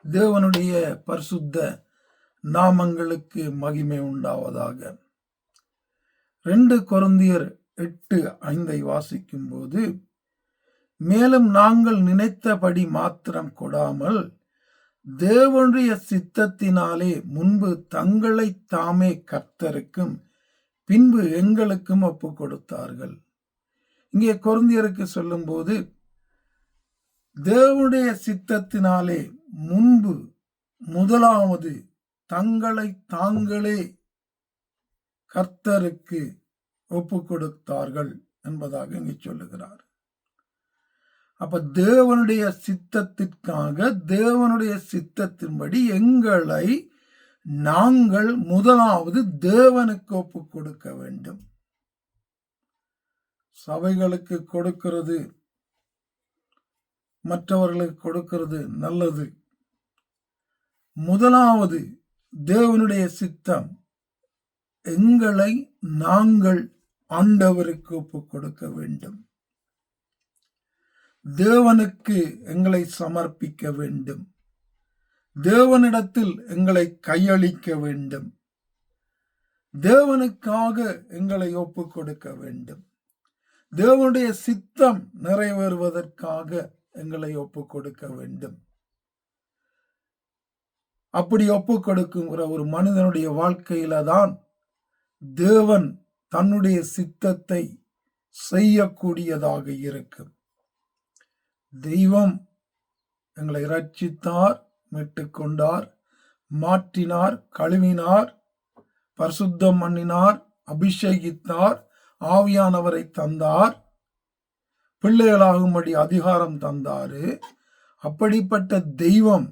தேவனுடைய பரிசுத்த நாமங்களுக்கு மகிமை உண்டாவதாக. 2 கொரிந்தியர் 8:5 வாசிக்கும் போது, மேலும் நாங்கள் நினைத்தபடி மாத்திரம் கொடாமல் தேவனுடைய சித்தத்தினாலே முன்பு தங்களை தாமே கர்த்தருக்கும் பின்பு எங்களுக்கும் ஒப்பு கொடுத்தார்கள். இங்கே கொரிந்தியருக்கு சொல்லும் போது, தேவனுடைய சித்தத்தினாலே முன்பு முதலாவது தங்களை தாங்களே கர்த்தருக்கு ஒப்பு கொடுத்தார்கள் என்பதாக இங்கே சொல்லுகிறார். அப்ப தேவனுடைய சித்தத்திற்காக, தேவனுடைய சித்தத்தின்படி எங்களை நாங்கள் முதலாவது தேவனுக்கு ஒப்பு கொடுக்க வேண்டும். சபைகளுக்கு கொடுக்கிறது, மற்றவர்களுக்கு கொடுக்கிறது நல்லது. முதலாவது தேவனுடைய சித்தம் எங்களை நாங்கள் ஆண்டவருக்கு ஒப்பு கொடுக்க வேண்டும். தேவனுக்கு எங்களை சமர்ப்பிக்க வேண்டும். தேவனிடத்தில் எங்களை கையளிக்க வேண்டும். தேவனுக்காக எங்களை ஒப்பு கொடுக்க வேண்டும். தேவனுடைய சித்தம் நிறைவேறுவதற்காக எங்களை ஒப்பு கொடுக்க வேண்டும். அப்படி ஒப்பு கொடுக்குங்கிற ஒரு மனிதனுடைய வாழ்க்கையில தான் தேவன் தன்னுடைய சித்தத்தை செய்யக்கூடியதாக இருக்கும். தெய்வம் எங்களை இரட்சித்தார், மீட்டுக்கொண்டார், மாற்றினார், கழுவினார், பரிசுத்தம் பண்ணினார், அபிஷேகித்தார், ஆவியானவரை தந்தார், பிள்ளைகளாகும்படி அதிகாரம் தந்தாரு. அப்படிப்பட்ட தெய்வம்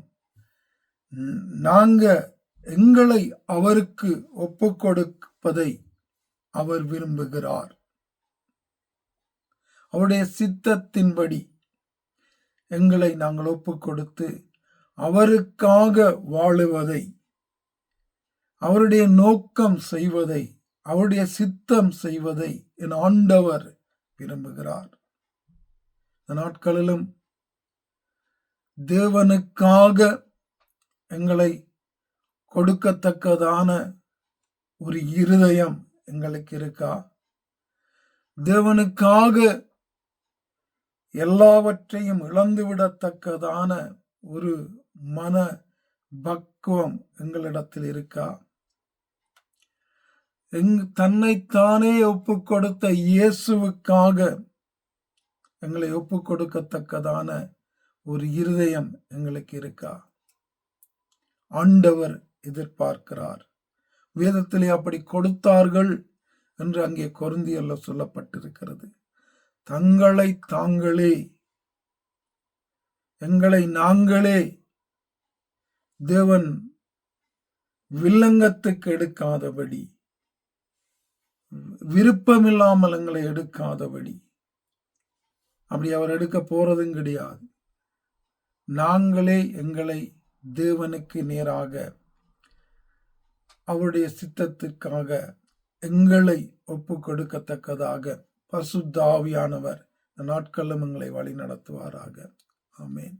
நாங்க எங்களை அவருக்கு ஒப்பு கொடுப்பதை அவர் விரும்புகிறார். அவருடைய சித்தத்தின்படி எங்களை நாங்கள் ஒப்பு கொடுத்து அவருக்காக வாழுவதை, அவருடைய நோக்கம் செய்வதை, அவருடைய சித்தம் செய்வதை என் ஆண்டவர் விரும்புகிறார். இந்த நாட்களிலும் தேவனுக்காக எங்களை கொடுக்கத்தக்கதான ஒரு இருதயம் எங்களுக்கு இருக்கா? தேவனுக்காக எல்லாவற்றையும் இழந்துவிடத்தக்கதான ஒரு மன பக்குவம் எங்களிடத்தில் இருக்கா? தன்னைத்தானே ஒப்பு கொடுத்த இயேசுவுக்காக எங்களை ஒப்பு கொடுக்கத்தக்கதான ஒரு இருதயம் எங்களுக்கு இருக்கா? ஆண்டவர் எதிர்பார்க்கிறார். வேதத்திலே அப்படி கொடுத்தார்கள் என்று அங்கே கொரிந்தியர்ல சொல்லப்பட்டிருக்கிறது. தங்களை தாங்களே, எங்களை நாங்களே தேவன் வில்லங்கத்துக்கு எடுக்காதபடி, விருப்பமில்லாமல் எங்களை எடுக்காதபடி, அப்படி அவர் எடுக்க போறதும் கிடையாது. நாங்களே எங்களை தேவனுக்கு நேராக அவருடைய சித்தத்திற்காக எங்களை ஒப்பு கொடுக்கத்தக்கதாக பரிசுத்த ஆவியானவர் இந்த நாட்களிலும் எங்களை வழி நடத்துவாராக. ஆமென்.